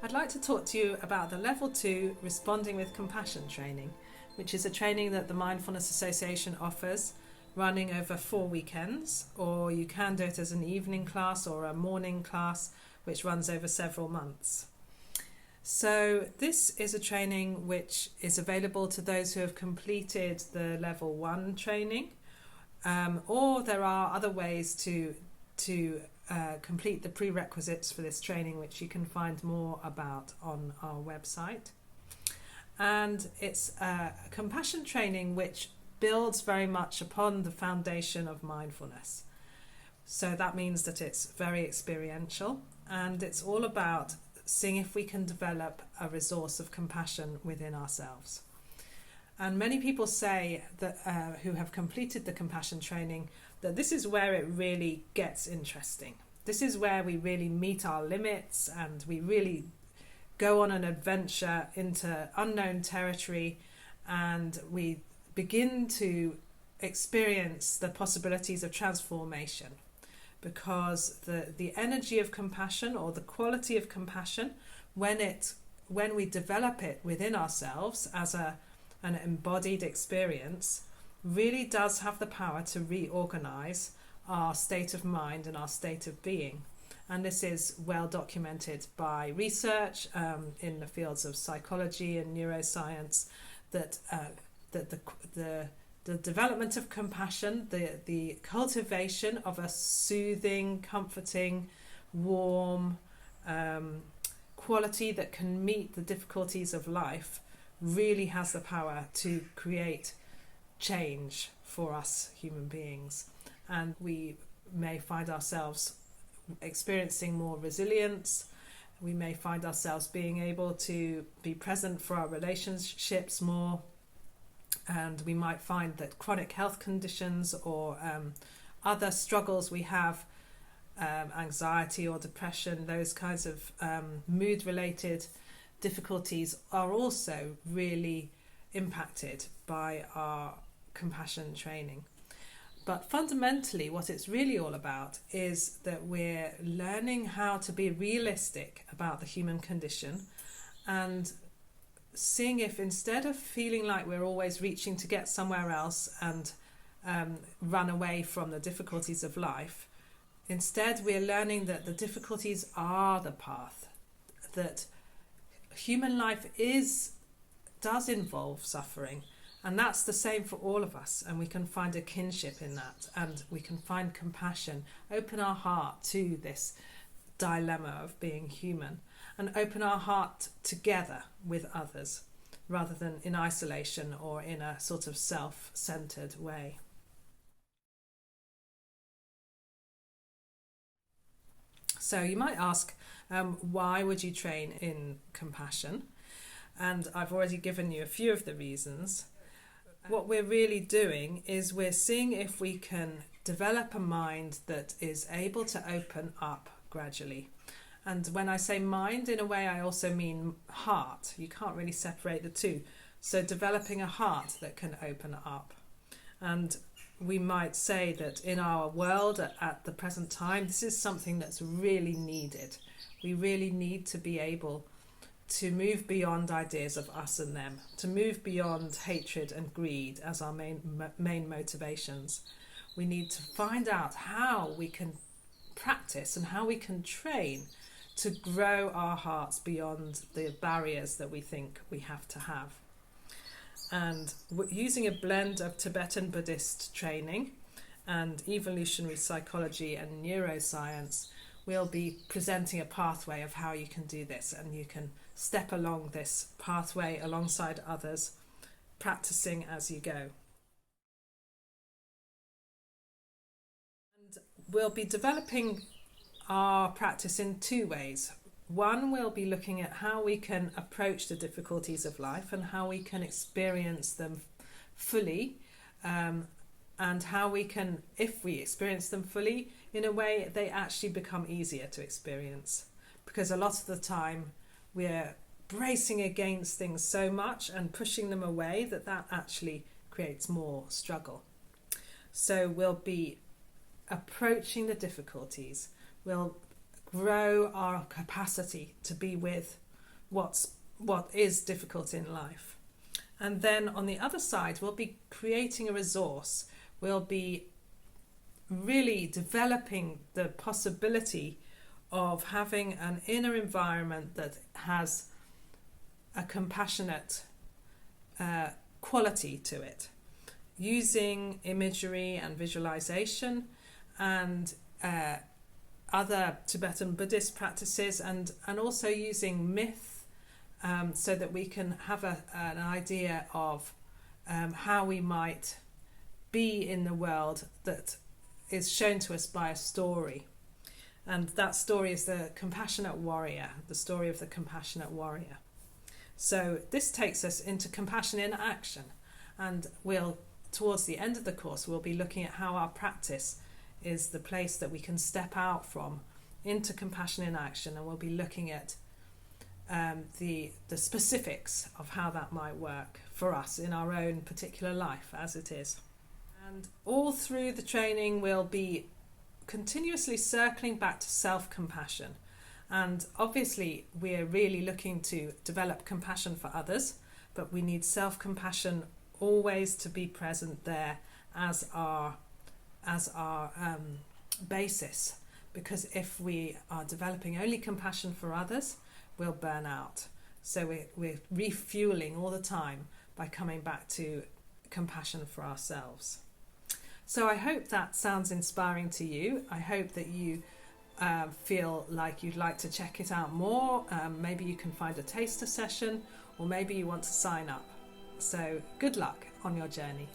I'd like to talk to you about the Level 2 Responding with Compassion training, which is a training that the Mindfulness Association offers, running over 4 weekends, or you can do it as an evening class or a morning class, which runs over several months. So this is a training which is available to those who have completed the Level 1 training, or there are other ways to complete the prerequisites for this training, which you can find more about on our website. And it's a compassion training which builds very much upon the foundation of mindfulness. So that means that it's very experiential, and it's all about seeing if we can develop a resource of compassion within ourselves. And many people say that who have completed the compassion training, that this is where it really gets interesting. This is where we really meet our limits and we really go on an adventure into unknown territory, and we begin to experience the possibilities of transformation, because the energy of compassion, or the quality of compassion, when we develop it within ourselves as an embodied experience, really does have the power to reorganize our state of mind and our state of being. And this is well documented by research in the fields of psychology and neuroscience, that the development of compassion, the cultivation of a soothing, comforting, warm quality that can meet the difficulties of life, really has the power to create change for us human beings. And we may find ourselves experiencing more resilience. We may find ourselves being able to be present for our relationships more, and we might find that chronic health conditions or other struggles we have, anxiety or depression, those kinds of mood related difficulties, are also really impacted by our compassion training. But fundamentally, what it's really all about is that we're learning how to be realistic about the human condition, and seeing if, instead of feeling like we're always reaching to get somewhere else and run away from the difficulties of life, instead we're learning that the difficulties are the path, that human life does involve suffering. And that's the same for all of us, and we can find a kinship in that, and we can find compassion, open our heart to this dilemma of being human, and open our heart together with others, rather than in isolation or in a sort of self-centered way. So you might ask, why would you train in compassion? And I've already given you a few of the reasons. What we're really doing is we're seeing if we can develop a mind that is able to open up gradually. And when I say mind, in a way, I also mean heart. You can't really separate the two. So developing a heart that can open up. And we might say that in our world at the present time, this is something that's really needed. We really need to be able to move beyond ideas of us and them, to move beyond hatred and greed as our main motivations. We need to find out how we can practice and how we can train to grow our hearts beyond the barriers that we think we have to have. And using a blend of Tibetan Buddhist training and evolutionary psychology and neuroscience, we'll be presenting a pathway of how you can do this, and you can step along this pathway alongside others, practicing as you go. And we'll be developing our practice in 2 ways. One, we'll be looking at how we can approach the difficulties of life and how we can experience them fully, and how we can, if we experience them fully, in a way they actually become easier to experience. Because a lot of the time we're bracing against things so much and pushing them away that actually creates more struggle. So we'll be approaching the difficulties. We'll grow our capacity to be with what is difficult in life. And then on the other side, we'll be creating a resource. We'll be really developing the possibility of having an inner environment that has a compassionate quality to it, using imagery and visualization and other Tibetan Buddhist practices, and also using myth, so that we can have an idea of how we might be in the world that is shown to us by a story. And that story is the compassionate warrior, the story of the compassionate warrior. So this takes us into compassion in action, and towards the end of the course, we'll be looking at how our practice is the place that we can step out from into compassion in action, and we'll be looking at the specifics of how that might work for us in our own particular life as it is. And all through the training, we'll be continuously circling back to self-compassion. And obviously, we're really looking to develop compassion for others, but we need self-compassion always to be present there as our basis. Because if we are developing only compassion for others, we'll burn out. So we're refueling all the time by coming back to compassion for ourselves. So I hope that sounds inspiring to you. I hope that you feel like you'd like to check it out more. Maybe you can find a taster session, or maybe you want to sign up. So good luck on your journey.